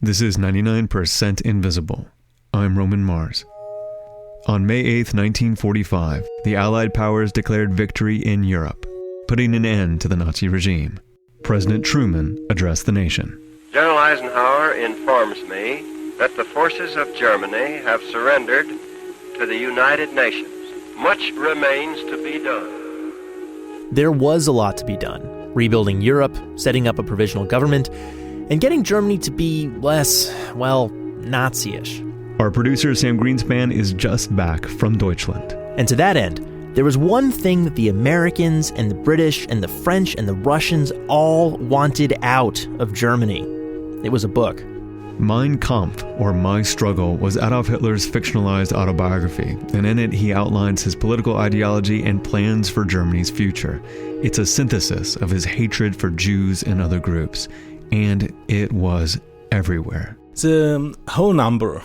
This is 99% Invisible. I'm Roman Mars. On May 8th, 1945, the Allied powers declared victory in Europe, putting an end to the Nazi regime. President Truman addressed the nation. General Eisenhower informs me that the forces of Germany have surrendered to the United Nations. Much remains to be done. There was a lot to be done. Rebuilding Europe, setting up a provisional government, and getting Germany to be less, well, Nazi-ish. Our producer, Sam Greenspan, is just back from Deutschland. And to that end, there was one thing that the Americans and the British and the French and the Russians all wanted out of Germany. It was a book. Mein Kampf, or My Struggle, was Adolf Hitler's fictionalized autobiography, and in it he outlines his political ideology and plans for Germany's future. It's a synthesis of his hatred for Jews and other groups, and it was everywhere. The whole number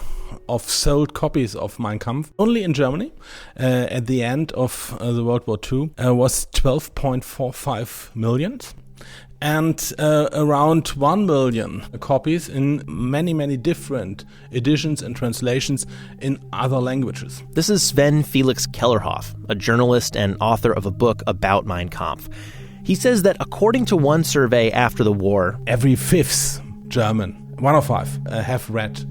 of sold copies of Mein Kampf, only in Germany, at the end of the World War II, was 12.45 million. And around 1 million copies in many, many different editions and translations in other languages. This is Sven Felix Kellerhoff, a journalist and author of a book about Mein Kampf. He says that according to one survey after the war, every fifth German, 1 of 5, have read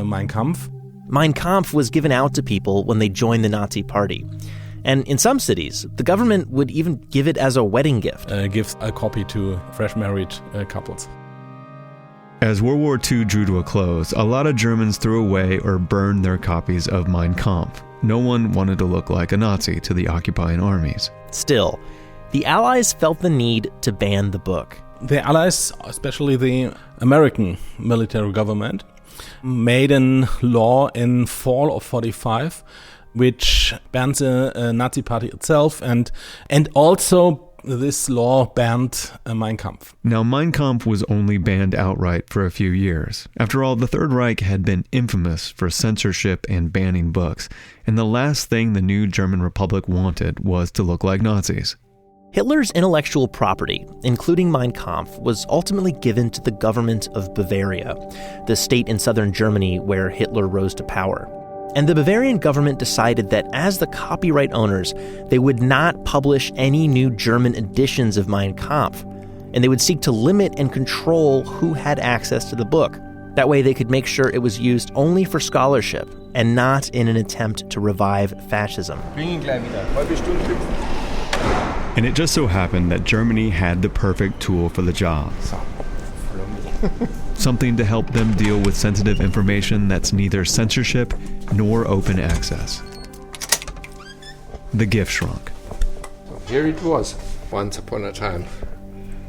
Mein Kampf. Mein Kampf was given out to people when they joined the Nazi Party. And in some cities, the government would even give it as a wedding gift. Gives a copy to fresh married couples. As World War II drew to a close, a lot of Germans threw away or burned their copies of Mein Kampf. No one wanted to look like a Nazi to the occupying armies. Still, the Allies felt the need to ban the book. The Allies, especially the American military government, made a law in fall of 45 which banned the Nazi party itself, and also this law banned Mein Kampf. Now, Mein Kampf was only banned outright for a few years. After all, the Third Reich had been infamous for censorship and banning books, and the last thing the new German Republic wanted was to look like Nazis. Hitler's intellectual property, including Mein Kampf, was ultimately given to the government of Bavaria, the state in southern Germany where Hitler rose to power. And the Bavarian government decided that as the copyright owners, they would not publish any new German editions of Mein Kampf, and they would seek to limit and control who had access to the book. That way they could make sure it was used only for scholarship and not in an attempt to revive fascism. And it just so happened that Germany had the perfect tool for the job. Something to help them deal with sensitive information that's neither censorship nor open access. The Giftschrank. So here it was, once upon a time.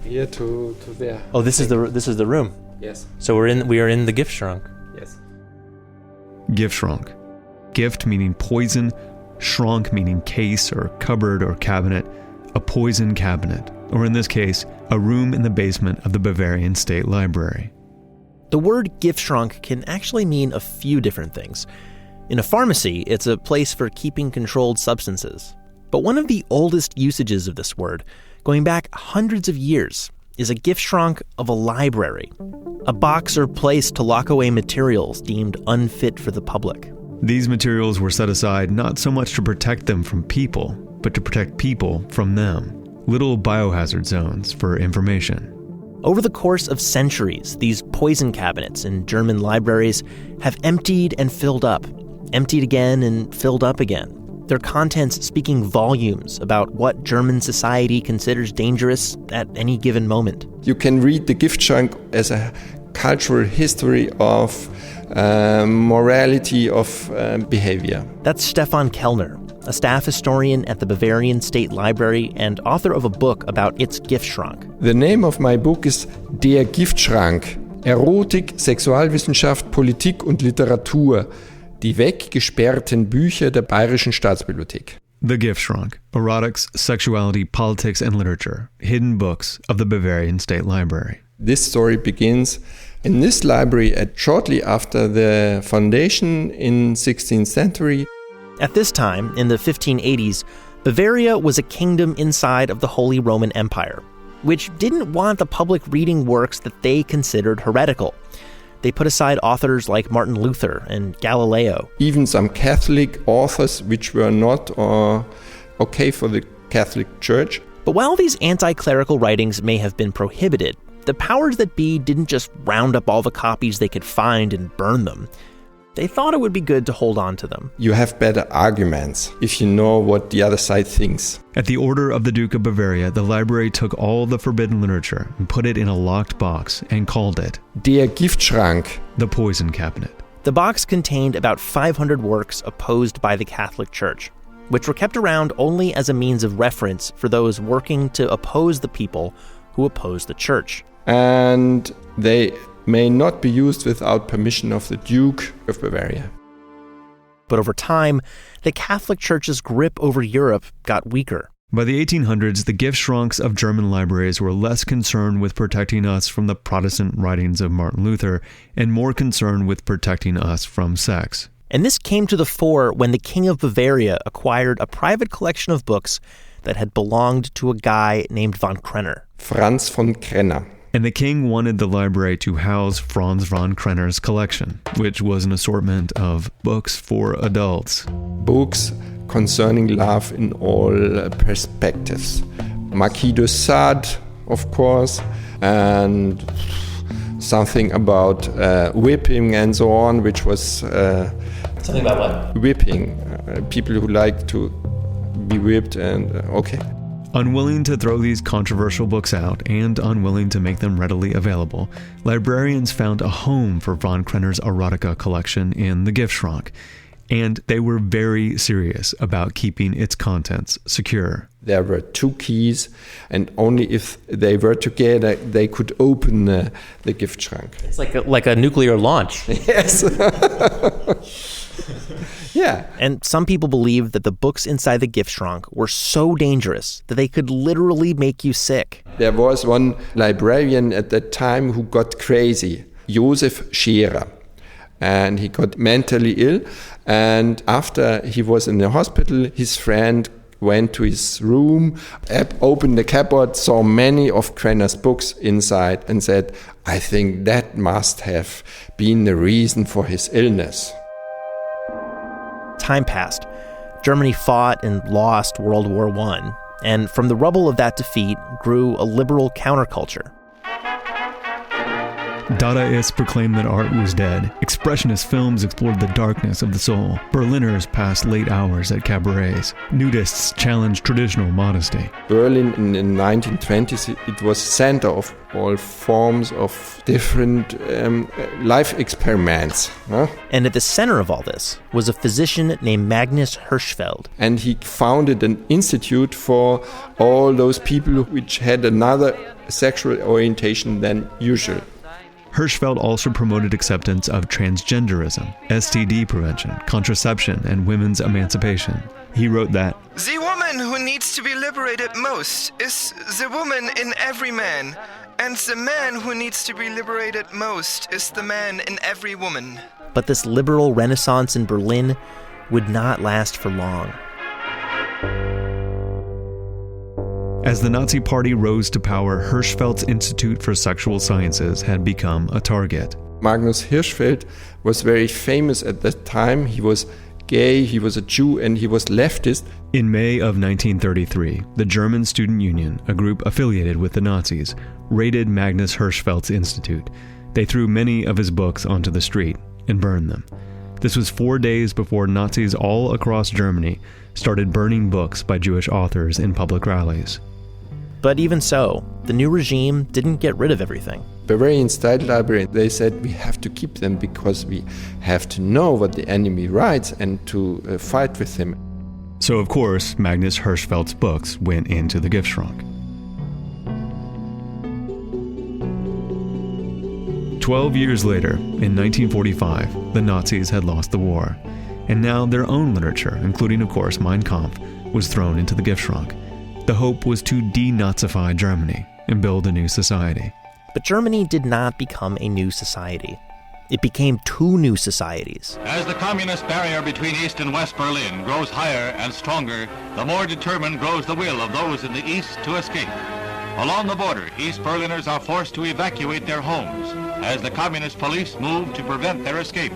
Here to there. Oh, this is the room. Yes. So we are in the Giftschrank. Yes. Giftschrank. Gift meaning poison, schrank meaning case or cupboard or cabinet, a poison cabinet, or in this case, a room in the basement of the Bavarian State Library. The word Giftschrank can actually mean a few different things. In a pharmacy, it's a place for keeping controlled substances. But one of the oldest usages of this word, going back hundreds of years, is a Giftschrank of a library, a box or place to lock away materials deemed unfit for the public. These materials were set aside not so much to protect them from people, but to protect people from them. Little biohazard zones for information. Over the course of centuries, these poison cabinets in German libraries have emptied and filled up, emptied again and filled up again. Their contents speaking volumes about what German society considers dangerous at any given moment. You can read the Giftschrank as a cultural history of morality of behavior. That's Stefan Kellner, a staff historian at the Bavarian State Library and author of a book about its Giftschrank. The name of my book is Der Giftschrank. Erotik, Sexualwissenschaft, Politik und Literatur. Die weggesperrten Bücher der Bayerischen Staatsbibliothek. The Giftschrank. Erotics, Sexuality, Politics, and Literature. Hidden books of the Bavarian State Library. This story begins in this library shortly after the foundation in 16th century. At this time, in the 1580s, Bavaria was a kingdom inside of the Holy Roman Empire, which didn't want the public reading works that they considered heretical. They put aside authors like Martin Luther and Galileo. Even some Catholic authors which were not okay for the Catholic Church. But while these anti-clerical writings may have been prohibited, the powers that be didn't just round up all the copies they could find and burn them. They thought it would be good to hold on to them. You have better arguments if you know what the other side thinks. At the order of the Duke of Bavaria, the library took all the forbidden literature and put it in a locked box and called it Der Giftschrank, the Poison Cabinet. The box contained about 500 works opposed by the Catholic Church, which were kept around only as a means of reference for those working to oppose the people who opposed the Church. And they may not be used without permission of the Duke of Bavaria. But over time, the Catholic Church's grip over Europe got weaker. By the 1800s, the Giftschranks of German libraries were less concerned with protecting us from the Protestant writings of Martin Luther and more concerned with protecting us from sex. And this came to the fore when the King of Bavaria acquired a private collection of books that had belonged to a guy named von Krenner. Franz von Krenner. And the king wanted the library to house Franz von Krenner's collection, which was an assortment of books for adults. Books concerning love in all perspectives. Marquis de Sade, of course, and something about whipping and so on, which was... Something about what? Whipping. People who like to be whipped and... okay. Unwilling to throw these controversial books out and unwilling to make them readily available, librarians found a home for von Krenner's erotica collection in the Giftschrank, and they were very serious about keeping its contents secure. There were 2 keys, and only if they were together, they could open the Giftschrank. It's like a nuclear launch. Yes. Yeah. And some people believed that the books inside the Giftschrank were so dangerous that they could literally make you sick. There was one librarian at that time who got crazy, Josef Scherer. And he got mentally ill. And after he was in the hospital, his friend went to his room, opened the cupboard, saw many of Krenner's books inside and said, I think that must have been the reason for his illness. Time passed. Germany fought and lost World War I, and from the rubble of that defeat grew a liberal counterculture. Dadaists proclaimed that art was dead. Expressionist films explored the darkness of the soul. Berliners passed late hours at cabarets. Nudists challenged traditional modesty. Berlin in the 1920s, it was center of all forms of different life experiments. Huh? And at the center of all this was a physician named Magnus Hirschfeld. And he founded an institute for all those people which had another sexual orientation than usual. Hirschfeld also promoted acceptance of transgenderism, STD prevention, contraception, and women's emancipation. He wrote that, "The woman who needs to be liberated most is the woman in every man, and the man who needs to be liberated most is the man in every woman." But this liberal renaissance in Berlin would not last for long. As the Nazi Party rose to power, Hirschfeld's Institute for Sexual Sciences had become a target. Magnus Hirschfeld was very famous at that time. He was gay, he was a Jew, and he was leftist. In May of 1933, the German Student Union, a group affiliated with the Nazis, raided Magnus Hirschfeld's Institute. They threw many of his books onto the street and burned them. This was 4 days before Nazis all across Germany started burning books by Jewish authors in public rallies. But even so, the new regime didn't get rid of everything. Bavarian State Library, they said we have to keep them because we have to know what the enemy writes and to fight with him. So of course, Magnus Hirschfeld's books went into the Giftschrank. 12 years later, in 1945, the Nazis had lost the war. And now their own literature, including of course Mein Kampf, was thrown into the Giftschrank. The hope was to denazify Germany and build a new society. But Germany did not become a new society. It became two new societies. As the communist barrier between East and West Berlin grows higher and stronger, the more determined grows the will of those in the East to escape. Along the border, East Berliners are forced to evacuate their homes, as the communist police moved to prevent their escape.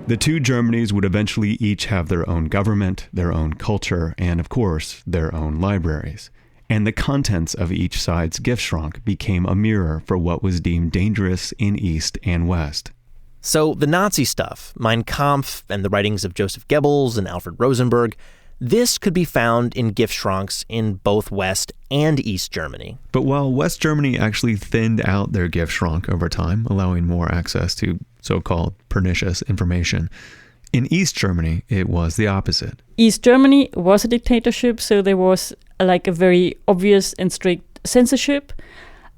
The two Germanys would eventually each have their own government, their own culture, and of course, their own libraries. And the contents of each side's Giftschrank became a mirror for what was deemed dangerous in East and West. So the Nazi stuff, Mein Kampf and the writings of Joseph Goebbels and Alfred Rosenberg, this could be found in Giftschranks in both West and East Germany. But while West Germany actually thinned out their Giftschrank over time, allowing more access to so-called pernicious information, in East Germany, it was the opposite. East Germany was a dictatorship, so there was like a very obvious and strict censorship.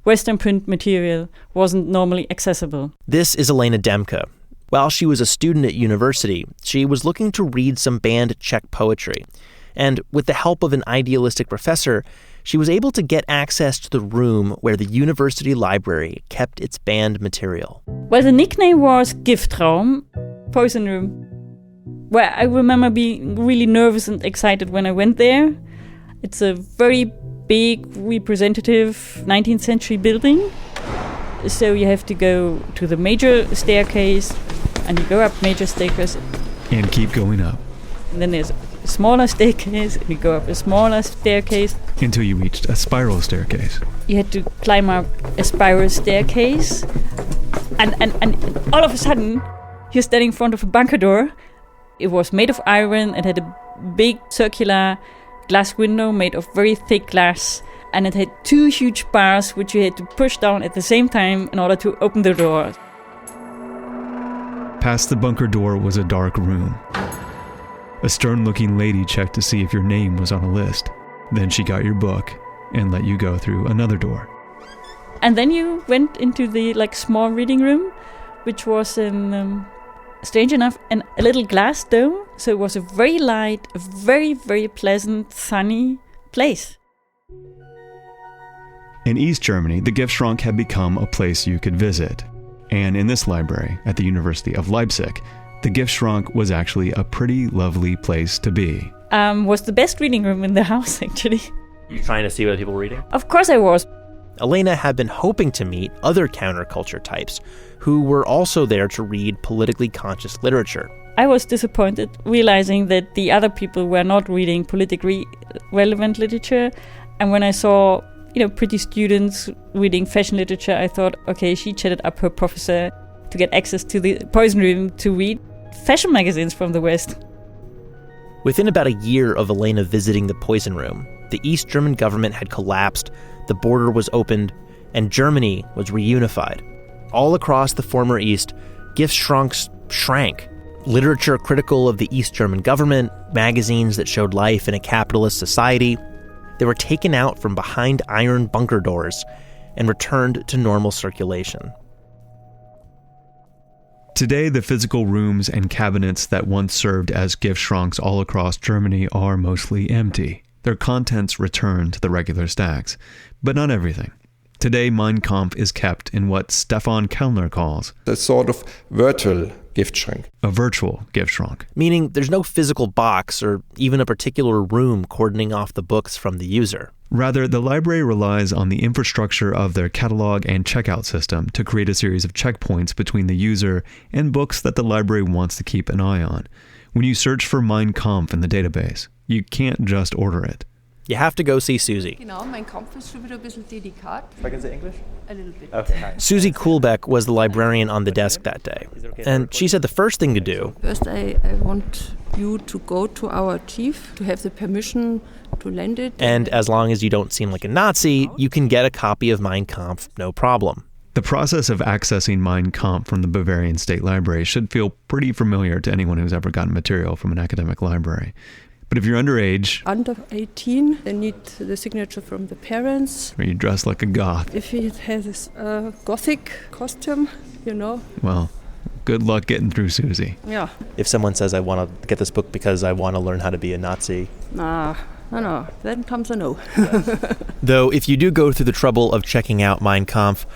Western print material wasn't normally accessible. This is Elena Demke. While she was a student at university, she was looking to read some banned Czech poetry. And with the help of an idealistic professor, she was able to get access to the room where the university library kept its banned material. Well, the nickname was Giftraum, poison room. Well, I remember being really nervous and excited when I went there. It's a very big, representative 19th century building. So you have to go to the major staircase, and you go up major staircase. And keep going up. And then there's a smaller staircase, and you go up a smaller staircase. Until you reached a spiral staircase. You had to climb up a spiral staircase. And all of a sudden, you're standing in front of a bunker door. It was made of iron. It had a big circular glass window made of very thick glass. And it had two huge bars which you had to push down at the same time in order to open the door. Past the bunker door was a dark room. A stern-looking lady checked to see if your name was on a list. Then she got your book and let you go through another door. And then you went into the small reading room, which was strange enough, a little glass dome. So it was a very light, a very, very pleasant, sunny place. In East Germany, the Giftschrank had become a place you could visit. And in this library at the University of Leipzig, the Giftschrank was actually a pretty lovely place to be. Was the best reading room in the house, actually. You trying to see what people were reading? Of course I was. Elena had been hoping to meet other counterculture types who were also there to read politically conscious literature. I was disappointed realizing that the other people were not reading politically relevant literature. And when I saw pretty students reading fashion literature, I thought, okay, she chatted up her professor to get access to the poison room to read fashion magazines from the West. Within about a year of Elena visiting the poison room, the East German government had collapsed, the border was opened, and Germany was reunified. All across the former East, Giftschranks shrank. Literature critical of the East German government, magazines that showed life in a capitalist society, they were taken out from behind iron bunker doors and returned to normal circulation. Today, the physical rooms and cabinets that once served as Giftschranks all across Germany are mostly empty. Their contents return to the regular stacks, but not everything. Today, Mein Kampf is kept in what Stefan Kellner calls a sort of virtual Giftschrank. A virtual Giftschrank. Meaning there's no physical box or even a particular room cordoning off the books from the user. Rather, the library relies on the infrastructure of their catalog and checkout system to create a series of checkpoints between the user and books that the library wants to keep an eye on. When you search for Mein Kampf in the database, you can't just order it. You have to go see Susie. Genau, mein Kampf ist schon wieder ein bisschen delikat. Sprechen Sie English? A little bit. Okay. Susie Kuhlbeck was the librarian on the desk that day. And she said the first thing to do... First, I want you to go to our chief to have the permission to lend it. And as long as you don't seem like a Nazi, you can get a copy of Mein Kampf, no problem. The process of accessing Mein Kampf from the Bavarian State Library should feel pretty familiar to anyone who's ever gotten material from an academic library. But if you're underage... Under 18, they need the signature from the parents. Or you dress like a goth. If he has a gothic costume, Well, good luck getting through, Susie. Yeah. If someone says, I want to get this book because I want to learn how to be a Nazi... No, then comes a no. Though, if you do go through the trouble of checking out Mein Kampf,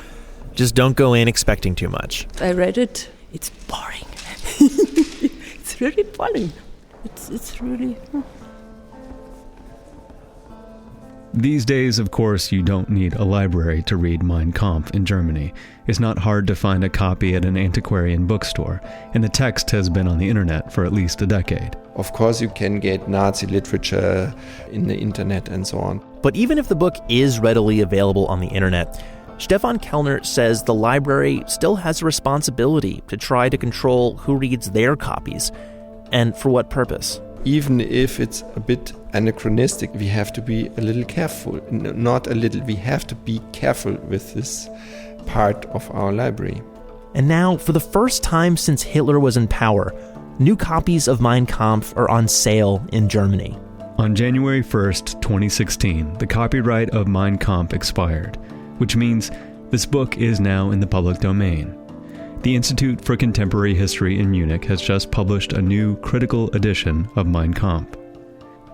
just don't go in expecting too much. I read it. It's boring. It's really boring. It's really... These days, of course, you don't need a library to read Mein Kampf in Germany. It's not hard to find a copy at an antiquarian bookstore, and the text has been on the internet for at least a decade. Of course, you can get Nazi literature in the internet and so on. But even if the book is readily available on the internet, Stefan Kellner says the library still has a responsibility to try to control who reads their copies, and for what purpose. Even if it's a bit anachronistic, we have to be a little careful. Not a little, we have to be careful with this part of our library. And now, for the first time since Hitler was in power, new copies of Mein Kampf are on sale in Germany. On January 1st, 2016, the copyright of Mein Kampf expired, which means this book is now in the public domain. The Institute for Contemporary History in Munich has just published a new critical edition of Mein Kampf.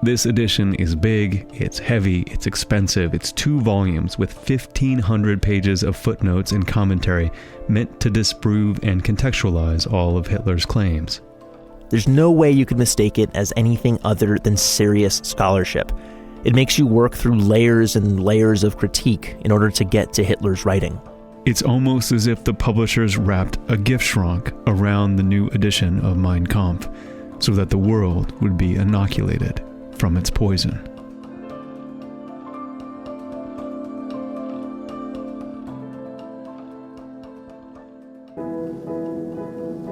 This edition is big, it's heavy, it's expensive, it's 2 volumes with 1,500 pages of footnotes and commentary meant to disprove and contextualize all of Hitler's claims. There's no way you could mistake it as anything other than serious scholarship. It makes you work through layers and layers of critique in order to get to Hitler's writing. It's almost as if the publishers wrapped a Giftschrank around the new edition of Mein Kampf so that the world would be inoculated from its poison.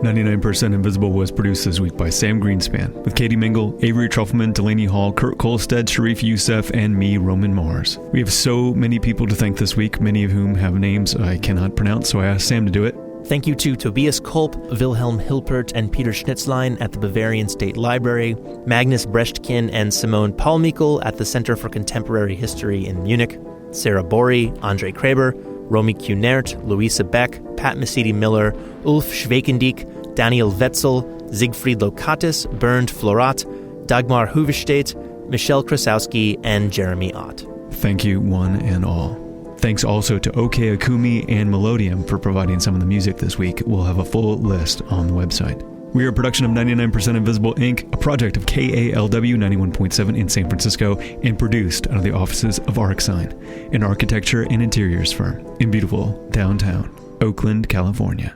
"99% Invisible" was produced this week by Sam Greenspan, with Katie Mingle, Avery Trufelman, Delaney Hall, Kurt Kolstad, Sharif Youssef, and me, Roman Mars. We have so many people to thank this week, many of whom have names I cannot pronounce, so I asked Sam to do it. Thank you to Tobias Kolb, Wilhelm Hilpert, and Peter Schnitzlein at the Bavarian State Library, Magnus Brechtkin and Simone Paulmikel at the Center for Contemporary History in Munich, Sarah Borey, Andre Kraber, Romy Kunert, Louisa Beck, Pat Mesiti-Miller, Ulf Schwekendiek, Daniel Wetzel, Siegfried Lokatis, Bernd Florat, Dagmar Huvestedt, Michelle Krasowski, and Jeremy Ott. Thank you, one and all. Thanks also to OK Akumi and Melodium for providing some of the music this week. We'll have a full list on the website. We are a production of 99% Invisible, Inc., a project of KALW 91.7 in San Francisco, and produced out of the offices of ArcSign, an architecture and interiors firm in beautiful downtown Oakland, California.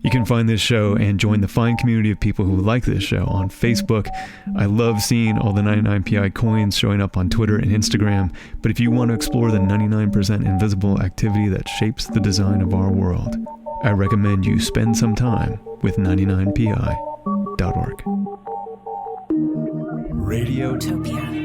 You can find this show and join the fine community of people who like this show on Facebook. I love seeing all the 99PI coins showing up on Twitter and Instagram. But if you want to explore the 99% invisible activity that shapes the design of our world, I recommend you spend some time with 99pi.org. Radiotopia.